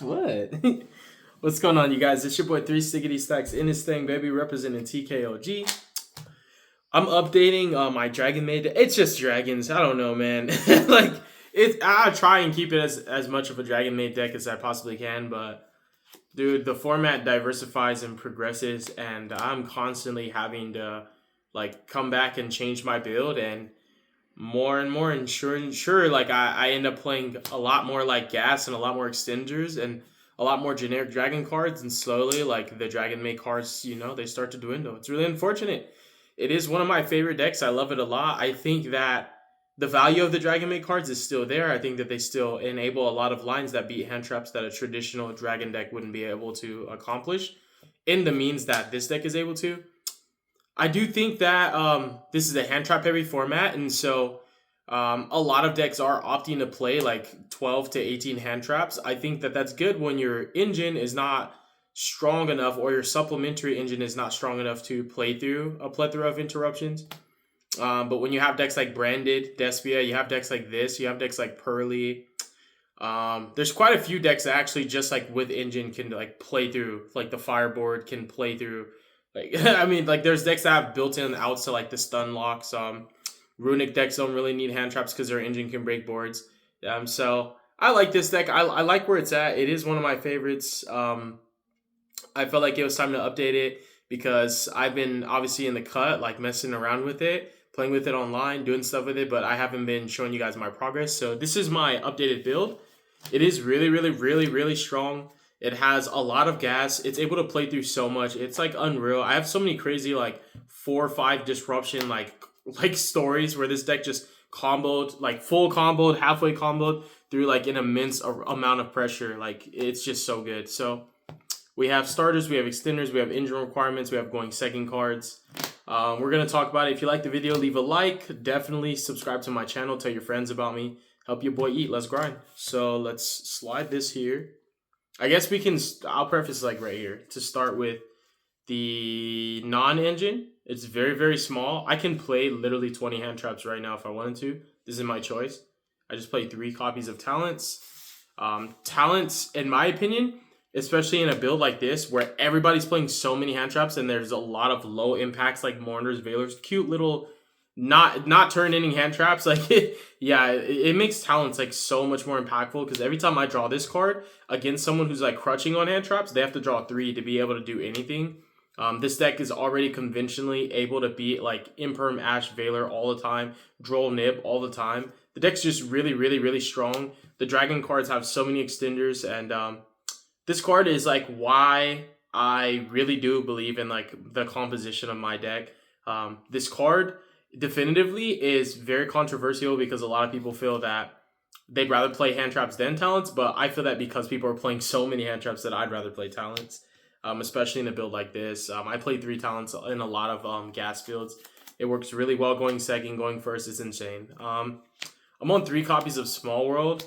What? What's going on, you guys? It's your boy Three Stickity Stacks in this thing, baby, representing TKOG. I'm updating my Dragon Maid. It's just dragons. I don't know, man. like I try and keep it as much of a Dragon Maid deck as I possibly can, but dude, the format diversifies and progresses, and I'm constantly having to like come back and change my build and more and sure like I end up playing a lot more like gas and a lot more extenders and a lot more generic dragon cards, and slowly like the dragon Maid cards, they start to dwindle. It's really unfortunate. It is one of my favorite decks. I love it a lot. I think that the value of the dragon Maid cards is still there. I think that they still enable a lot of lines that beat hand traps that a traditional dragon deck wouldn't be able to accomplish in the means that this deck is able to. I do think that this is a hand trap heavy format, and so a lot of decks are opting to play like 12 to 18 hand traps. I think that that's good when your engine is not strong enough, or your supplementary engine is not strong enough to play through a plethora of interruptions. But when you have decks like Branded, Despia, you have decks like this, you have decks like Pearly. There's quite a few decks that actually just like with engine can like play through, like the Fireboard can play through. Like I mean, like there's decks that have built-in outs to like the stun locks. Runic decks don't really need hand traps because their engine can break boards. So I like this deck. I like where it's at. It is one of my favorites. I felt like it was time to update it because I've been obviously in the cut, like messing around with it, playing with it online, doing stuff with it, but I haven't been showing you guys my progress. So this is my updated build. It is really, really, really, really strong. It has a lot of gas. It's able to play through so much. It's like unreal. I have so many crazy like 4 or 5 disruption like stories where this deck just comboed, like full comboed, halfway comboed through like an immense amount of pressure. Like it's just so good. So we have starters, we have extenders, we have engine requirements, we have going second cards. We're going to talk about it. If you like the video, leave a like. Definitely subscribe to my channel. Tell your friends about me. Help your boy eat. Let's grind. So let's slide this here. I guess we can, I'll preface like right here to start with the non-engine. It's very, very small. I can play literally 20 hand traps right now if I wanted to. This is my choice. I just played 3 copies of talents. Talents, in my opinion, especially in a build like this where everybody's playing so many hand traps and there's a lot of low impacts like Mourners, Veilers, cute little not turn inning hand traps. Like it makes talents like so much more impactful because every time I draw this card against someone who's like crutching on hand traps, they have to draw 3 to be able to do anything. This deck is already conventionally able to beat like Imperm, Ash, Veiler all the time, Droll, Nib all the time. The deck's just really, really, really strong. The Dragon cards have so many extenders, and this card is like why I really do believe in like the composition of my deck. This card definitively is very controversial because a lot of people feel that they'd rather play hand traps than talents, but I feel that because people are playing so many hand traps that I'd rather play talents, especially in a build like this. I play 3 talents in a lot of gas fields. It works really well going second, going first. It's insane. I'm on 3 copies of Small World.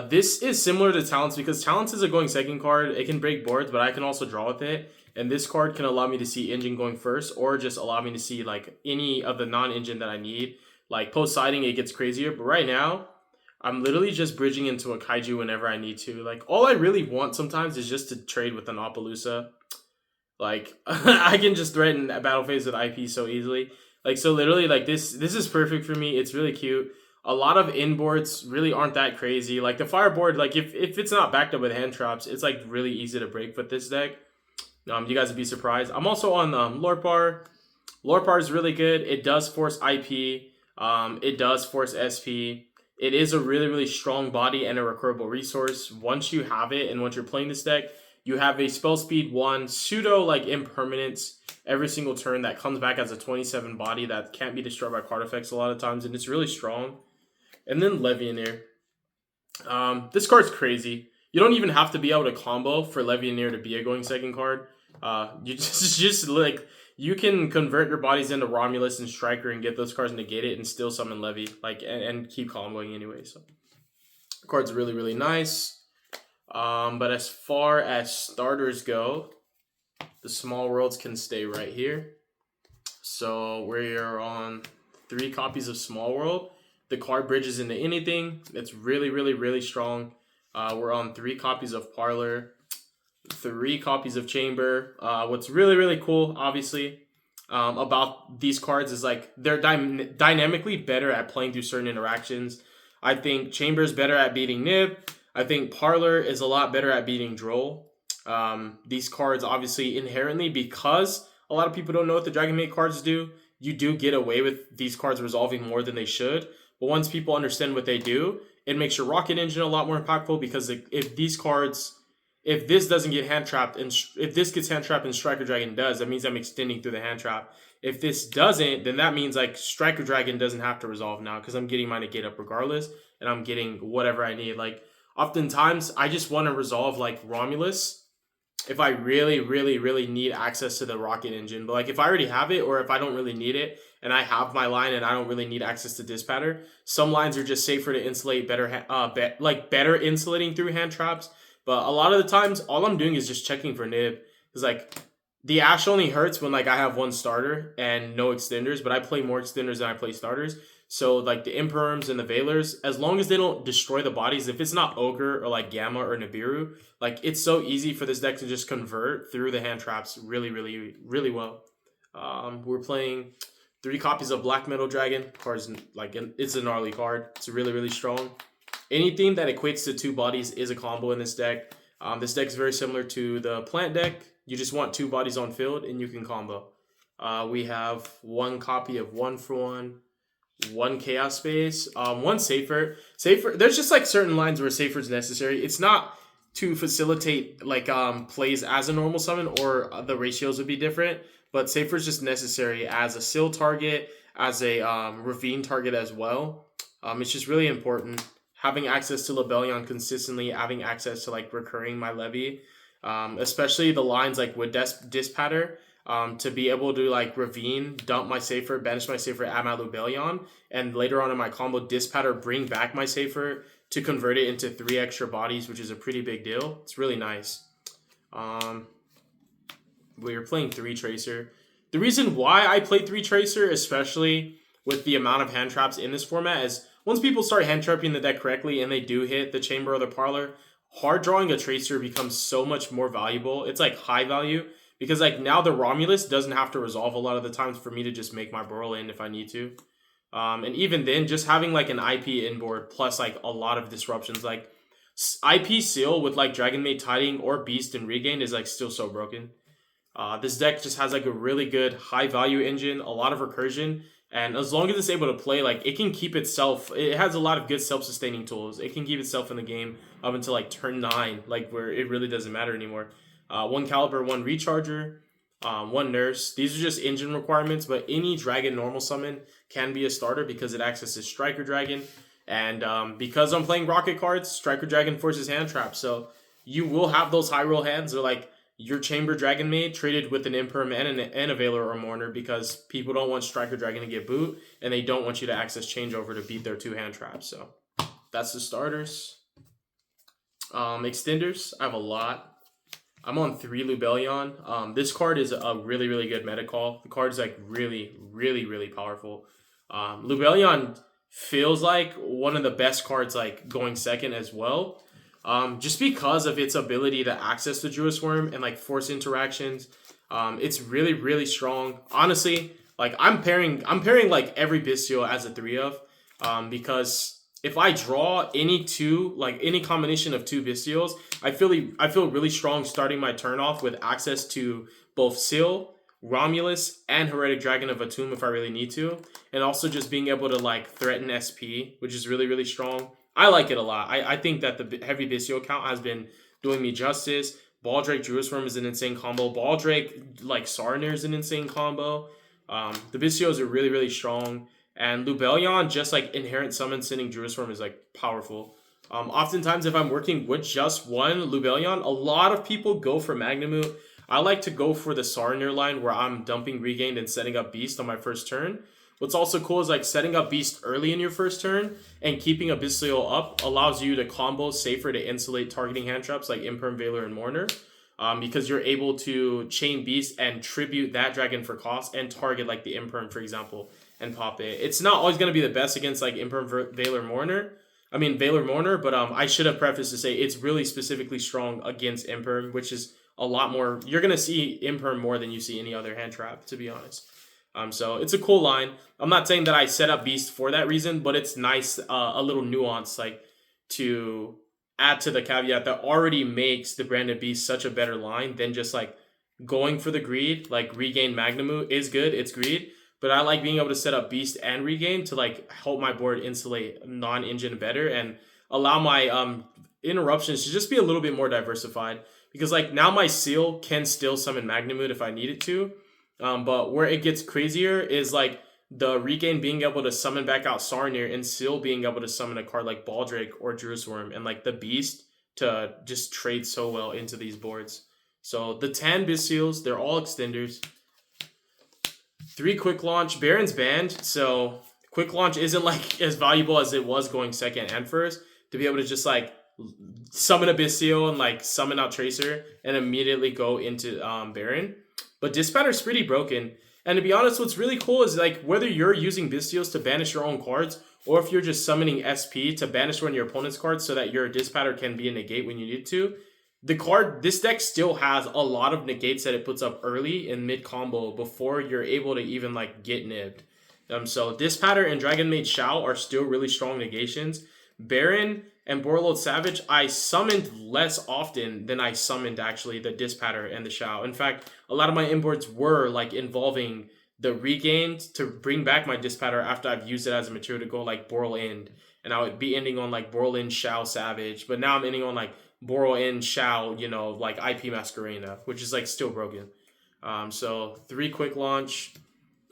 This is similar to Talents because Talents is a going second card. It can break boards, but I can also draw with it. And this card can allow me to see engine going first, or just allow me to see like any of the non-engine that I need. Like post-siding, it gets crazier. But right now, I'm literally just bridging into a Kaiju whenever I need to. Like all I really want sometimes is just to trade with an Appaloosa. Like I can just threaten a battle phase with IP so easily. Like so literally like this is perfect for me. It's really cute. A lot of inboards really aren't that crazy. Like the fireboard, like if it's not backed up with hand traps, it's like really easy to break with this deck. You guys would be surprised. I'm also on Lorpar. Lorpar is really good. It does force IP. It does force SP. It is a really, really strong body and a recurable resource. Once you have it and once you're playing this deck, you have a spell speed 1 pseudo like impermanence every single turn that comes back as a 27 body that can't be destroyed by card effects a lot of times, and it's really strong. And then Levianeer. This card's crazy. You don't even have to be able to combo for Levianeer to be a going second card. You just like you can convert your bodies into Romulus and Striker and get those cards negated and still summon Levy, like and keep comboing anyway. So the card's really, really nice. But as far as starters go, the small worlds can stay right here. So we're on 3 copies of Small World. The card bridges into anything. It's really, really, really strong. We're on 3 copies of Parlor, 3 copies of Chamber. What's really, really cool, obviously, about these cards is like they're dynamically better at playing through certain interactions. I think Chamber's better at beating Nib. I think Parlor is a lot better at beating Droll. These cards obviously inherently, because a lot of people don't know what the Dragonmaid cards do, you do get away with these cards resolving more than they should. But once people understand what they do, it makes your Rocket Engine a lot more impactful, because if these cards, if this doesn't get hand trapped, and if this gets hand trapped and Striker Dragon does, that means I'm extending through the hand trap. If this doesn't, then that means like Striker Dragon doesn't have to resolve now, because I'm getting my negate up regardless, and I'm getting whatever I need. Like oftentimes I just want to resolve like Romulus if I really, really, really need access to the Rocket Engine. But like if I already have it, or if I don't really need it, and I have my line and I don't really need access to Dispatter, some lines are just safer to insulate, better insulating through hand traps. But a lot of the times, all I'm doing is just checking for Nib. Because like the Ash only hurts when like I have 1 starter and no extenders, but I play more extenders than I play starters. So like the Imperms and the Veilers, as long as they don't destroy the bodies, if it's not Ogre or like Gamma or Nibiru, like it's so easy for this deck to just convert through the hand traps really, really, really well. We're playing 3 copies of Black Metal Dragon. Cards like it's a gnarly card. It's really, really strong. Anything that equates to 2 bodies is a combo in this deck. This deck is very similar to the plant deck. You just want 2 bodies on field and you can combo. We have 1 copy of 1-for-1. 1 Chaos Space, 1 Safer. There's just like certain lines where Safer is necessary. It's not to facilitate like plays as a normal summon, or the ratios would be different, but Safer is just necessary as a Seal target, as a Ravine target as well. It's just really important. Having access to Lebellion consistently, having access to like recurring my Levy, especially the lines like with Dispatter, to be able to like Ravine, dump my Safer, banish my Safer, add my Lubellion, and later on in my combo Dispatter, bring back my Safer to convert it into 3 extra bodies, which is a pretty big deal. It's really nice. We are playing 3 Tracer. The reason why I play 3 Tracer, especially with the amount of hand traps in this format, is once people start hand trapping the deck correctly and they do hit the Chamber or the Parlor, hard drawing a Tracer becomes so much more valuable. It's like high value. Because like now the Romulus doesn't have to resolve a lot of the times for me to just make my Burl in if I need to. And even then, just having like an IP inboard plus like a lot of disruptions, like IP Seal with like Dragonmaid Tiding or Beast and Regain is like still so broken. This deck just has like a really good high value engine, a lot of recursion, and as long as it's able to play, like it can keep itself, it has a lot of good self-sustaining tools. It can keep itself in the game up until like turn 9, like where it really doesn't matter anymore. 1 Caliber, 1 Recharger, 1 Nurse. These are just engine requirements, but any Dragon normal summon can be a starter because it accesses Striker Dragon. And because I'm playing Rocket cards, Striker Dragon forces hand traps. So you will have those high roll hands. They're like your Chamber Dragonmaid traded with an Imperm and a Veiler or Mourner, because people don't want Striker Dragon to get boot, and they don't want you to access changeover to beat their 2 hand traps. So that's the starters. Extenders, I have a lot. I'm on 3 Lubellion. This card is a really, really good meta call. The card is like really, really, really powerful. Lubellion feels like one of the best cards like going second as well. Just because of its ability to access the Druid Worm and like force interactions. It's really, really strong. Honestly, like I'm pairing like every Bystial as a 3 of, because if I draw any combination of 2 Bystials, I feel really strong starting my turn off with access to both Seal, Romulus, and Heretic Dragon of Atum if I really need to. And also just being able to like threaten SP, which is really, really strong. I like it a lot. I think that the heavy Bystial count has been doing me justice. Baldrake Druidworm is an insane combo. Baldrake like Sarnir is an insane combo. The Bystials are really, really strong. And Lubellion, just like inherent summon sending Druidworm is like powerful. Oftentimes if I'm working with just 1 Lubellion, a lot of people go for Magnamut. I like to go for the Sarnir line where I'm dumping Regained and setting up Beast on my first turn. What's also cool is like setting up Beast early in your first turn and keeping a Bystial up allows you to combo safer to insulate targeting hand traps like Imperm, Veiler, and Mourner. Because you're able to chain Beast and tribute that dragon for cost and target like the Imperm, for example, and pop it. It's not always going to be the best against like Imperm, Veiler, Mourner. I mean, Valor Mourner, but I should have prefaced to say it's really specifically strong against Imperm, which is a lot more. You're going to see Imperm more than you see any other hand trap, to be honest. So it's a cool line. I'm not saying that I set up Beast for that reason, but it's nice, a little nuance, like, to add to the caveat that already makes the Branded Beast such a better line than just, like, going for the greed. Like, Regain Magnemute is good, it's greed, but I like being able to set up Beast and Regain to, like, help my board insulate non-engine better and allow my interruptions to just be a little bit more diversified. Because, like, now my Seal can still summon Magnemute if I need it to, but where it gets crazier is, like, the Regain being able to summon back out Sarnier and still being able to summon a card like Baldrake or Jerusalem, and, like, the Beast to just trade so well into these boards. So the 10 Bystials, they're all extenders. 3 Quick Launch. Baron's banned, so Quick Launch isn't, like, as valuable as it was going second and first, to be able to just, like, summon a Bystial and, like, summon out Tracer and immediately go into Baron. But Dispatter's pretty broken. And to be honest, what's really cool is, like, whether you're using Bystials to banish your own cards, or if you're just summoning SP to banish one of your opponent's cards so that your Dispatter can be a negate when you need to, this deck still has a lot of negates that it puts up early in mid combo before you're able to even, like, get nibbed. So Dispatter and Dragonmaid Shao are still really strong negations. Baron and Borreload Savage, I summoned less often than I summoned actually the Dispatter and the Shao. In fact, a lot of my inboards were, like, involving the Regained to bring back my Dispatter after I've used it as a material to go, like, Boral End. And I would be ending on, like, Boral End, Shao, Savage. But now I'm ending on, like, Boral End, Shao, you know, like, IP Masquerena, which is, like, still broken. So 3 Quick Launch.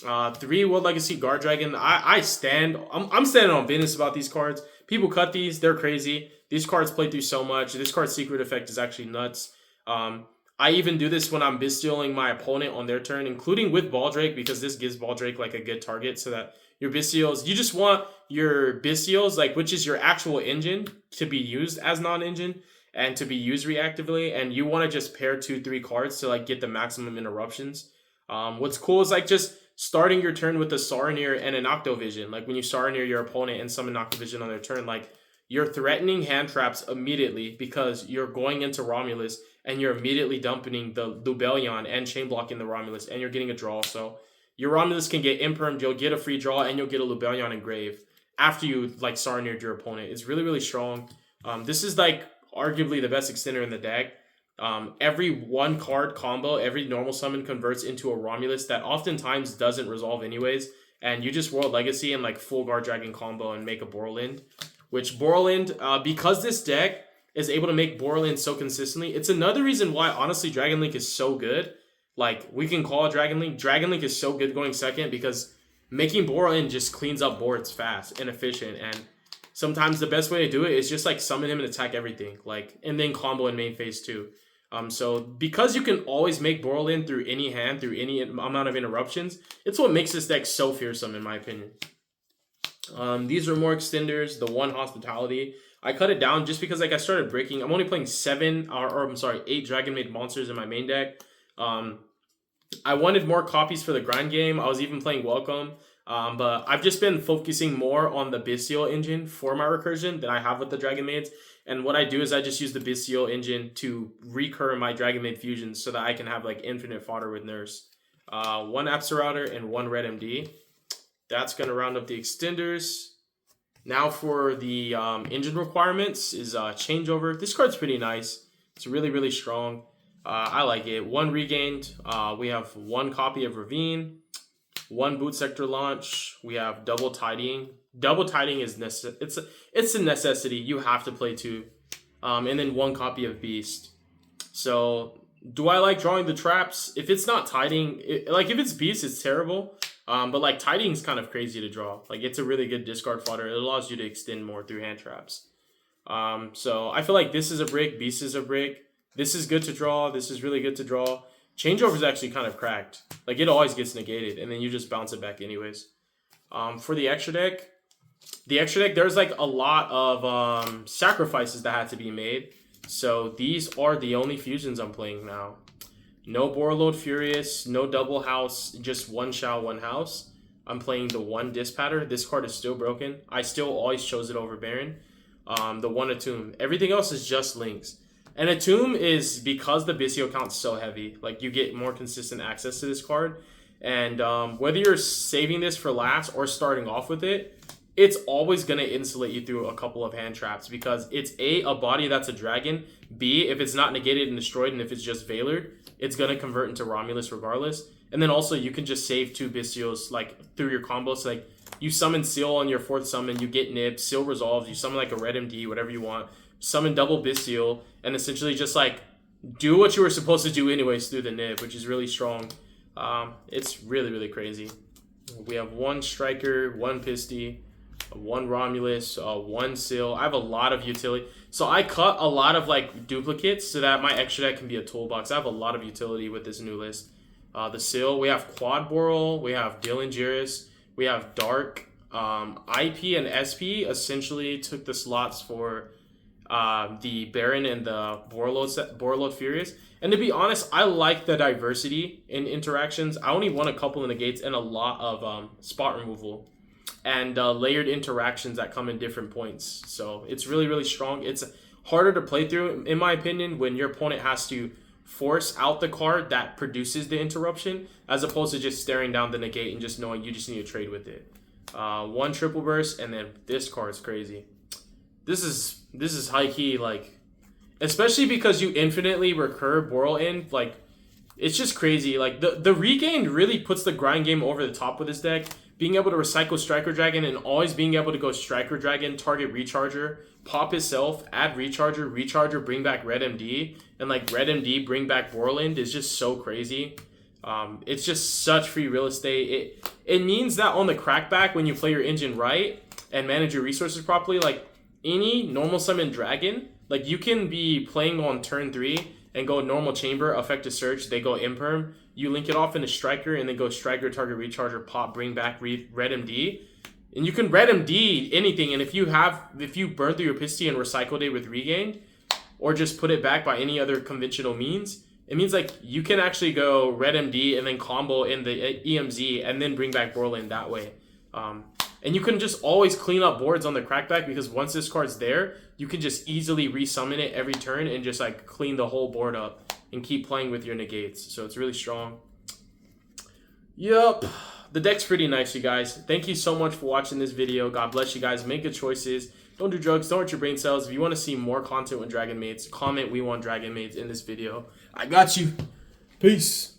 3 World Legacy Guard Dragon. I'm standing on business about these cards. People cut these, they're crazy. These cards play through so much. This card's secret effect is actually nuts. I even do this when I'm Bystialing my opponent on their turn, including with Baldrake, because this gives Baldrake, like, a good target so that your Bystials, you just want your Bystials, like, which is your actual engine, to be used as non-engine and to be used reactively, and you want to just pair 2-3 cards to, like, get the maximum interruptions. What's cool is, like, just starting your turn with a Sarnier and an Octovision. Like, when you Sarnier your opponent and summon Octovision on their turn, like, you're threatening hand traps immediately because you're going into Romulus and you're immediately dumping the Lubellion and chain blocking the Romulus, and you're getting a draw. So your Romulus can get impermed, you'll get a free draw, and you'll get a Lubellion engraved after you, like, Sarniered your opponent. It's really, really strong. This is, like, arguably the best extender in the deck. Every 1 card combo, every normal summon converts into a Romulus that oftentimes doesn't resolve anyways, and you just World Legacy and, like, full Guard Dragon combo and make a Borland. Which Borland, because this deck is able to make Borland so consistently, it's another reason why, honestly, Dragon Link is so good. Like, we can call it Dragon Link. Dragon Link is so good going second because making Borland just cleans up boards fast and efficient, and sometimes the best way to do it is just, like, summon him and attack everything, like, and then combo in main phase too. So because you can always make Borland through any hand, through any amount of interruptions, it's what makes this deck so fearsome, in my opinion. These are more extenders. The 1 Hospitality, I cut it down just because, like, I started breaking. I'm only playing 8 Dragonmaid monsters in my main deck. I wanted more copies for the grind game. I was even playing Welcome. But I've just been focusing more on the Bystial engine for my recursion than I have with the Dragonmaids. And what I do is I just use the Bystial engine to recur my Dragonmaid fusions so that I can have, like, infinite fodder with Nurse. 1 Apsarouter and 1 Red MD. That's going to round up the extenders. Now for the engine requirements is Changeover. This card's pretty nice. It's really, really strong. I like it. 1 Regained. We have 1 copy of Ravine. 1 Boot Sector Launch. We have Double Tidying. Double Tidying is it's a necessity. You have to play 2. And then 1 copy of Beast. So, do I like drawing the traps? If it's not Tidying, if it's Beast, it's terrible. But, like, Tidying is kind of crazy to draw. Like, it's a really good discard fodder. It allows you to extend more through hand traps. So I feel like this is a brick. Beast is a brick. This is good to draw. This is really good to draw. Changeover is actually kind of cracked. Like, it always gets negated, and then you just bounce it back anyways. For the extra deck, there's, like, a lot of sacrifices that had to be made. So these are the only fusions I'm playing now. No Borreload Furious, no Double House, just 1 Shao, 1 House. I'm playing the 1 Dispatter. This card is still broken. I still always chose it over Baron. the one Atom. Everything else is just links. And Atom is, because the Bystial count's so heavy, like you get more consistent access to this card. And whether you're saving this for last or starting off with it, it's always going to insulate you through a couple of hand traps because it's a body that's a dragon. B, if it's not negated and destroyed, and if it's just Veilered, it's going to convert into Romulus regardless. And then also you can just save 2 Bystials like through your combos. Like you summon Seal on your 4th summon, you get Nib, Seal resolves, you summon like a red MD, whatever you want, summon double Bystial, and essentially just like do what you were supposed to do anyways through the Nib, which is really strong. It's really, really crazy. We have 1 Striker, 1 Pisty, 1 Romulus, 1 Seal. I have a lot of utility. So I cut a lot of like duplicates so that my extra deck can be a toolbox. I have a lot of utility with this new list. The Seal, we have Quad Boral, we have Dylan, we have Dark. IP and SP essentially took the slots for the Baron and the Borreload Furious. And to be honest, I like the diversity in interactions. I only want a couple of negates and a lot of spot removal and layered interactions that come in different points. So it's really, really strong. It's harder to play through, in my opinion, when your opponent has to force out the card that produces the interruption, as opposed to just staring down the negate and just knowing you just need to trade with it. 1 Triple Burst, and then this card's crazy. This is high key, like, especially because you infinitely recur Boral in, like, it's just crazy. Like the regain really puts the grind game over the top with this deck. Being able to recycle Striker Dragon and always being able to go Striker Dragon, target Recharger, pop itself, add Recharger, bring back Red MD, and like Red MD bring back Borland is just so crazy. It's just such free real estate. It means that on the crackback, when you play your engine right and manage your resources properly, like any normal summon dragon, like you can be playing on turn 3 and go normal chamber, effective search, they go imperm, you link it off into Striker and then go Striker, target Recharger, pop, bring back Red MD. And you can Red MD anything, and if you burn through your Pisty and recycled it with Regained, or just put it back by any other conventional means, it means like you can actually go Red MD and then combo in the EMZ and then bring back Borland that way. And you can just always clean up boards on the crackback because once this card's there, you can just easily resummon it every turn and just like clean the whole board up and keep playing with your negates. So it's really strong. Yup. The deck's pretty nice, you guys. Thank you so much for watching this video. God bless you guys. Make good choices. Don't do drugs. Don't hurt your brain cells. If you want to see more content with Dragon Maids, comment "We want Dragon Maids" in this video. I got you. Peace.